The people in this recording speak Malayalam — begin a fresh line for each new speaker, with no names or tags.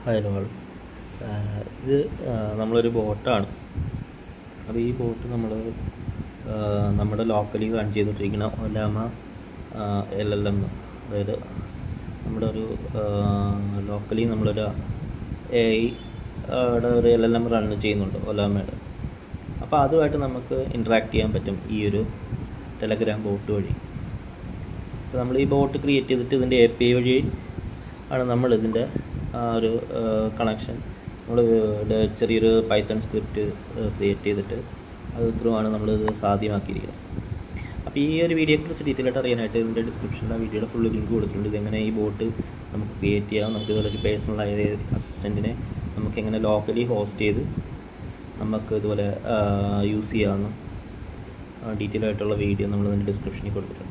ഹലോ, ഇത് നമ്മളൊരു ബോട്ടാണ്. അപ്പോൾ ഈ ബോട്ട് നമ്മൾ നമ്മുടെ ലോക്കലി റൺ ചെയ്തുകൊണ്ടിരിക്കുന്ന ഒലാമ LLM, അതായത് നമ്മുടെ ഒരു ലോക്കലി നമ്മളൊരു AI ഒരു LLM റൺ ചെയ്യുന്നുണ്ട് ഒലാമയുടെ. അപ്പോൾ അതുമായിട്ട് നമുക്ക് ഇൻട്രാക്ട് ചെയ്യാൻ പറ്റും ഈ ഒരു ടെലഗ്രാം ബോട്ട് വഴി. അപ്പോൾ നമ്മൾ ഈ ബോട്ട് ക്രിയേറ്റ് ചെയ്തിട്ട് ഇതിൻ്റെ API വഴി ആണ് നമ്മളിതിൻ്റെ ഒരു കണക്ഷൻ നമ്മൾ ചെറിയൊരു പൈത്തൺ സ്ക്രിപ്റ്റ് ക്രിയേറ്റ് ചെയ്തിട്ട് അത് ത്രൂ ആണ് നമ്മളിത് സാധ്യമാക്കിയിരിക്കുന്നത്. അപ്പോൾ ഈ ഒരു വീഡിയോയെക്കുറിച്ച് ഡീറ്റെയിൽ ആയിട്ട് അറിയാനായിട്ട് ഇതിൻ്റെ ഡിസ്ക്രിപ്ഷനിൽ ആ വീഡിയോയുടെ ഫുൾ ലിങ്ക് കൊടുത്തിട്ടുണ്ട്. ഇതെങ്ങനെ ഈ ബോട്ട് നമുക്ക് ക്രിയേറ്റ് ചെയ്യാം, നമുക്ക് ഇതുപോലെ ഒരു പേഴ്സണലായ അസിസ്റ്റൻറ്റിനെ നമുക്ക് എങ്ങനെ ലോക്കലി ഹോസ്റ്റ് ചെയ്ത് നമുക്ക് ഇതുപോലെ യൂസ് ചെയ്യാമെന്നും ഡീറ്റെയിൽ ആയിട്ടുള്ള വീഡിയോ നമ്മൾ ഇതിൻ്റെ ഡിസ്ക്രിപ്ഷനിൽ കൊടുത്തിട്ടുണ്ട്.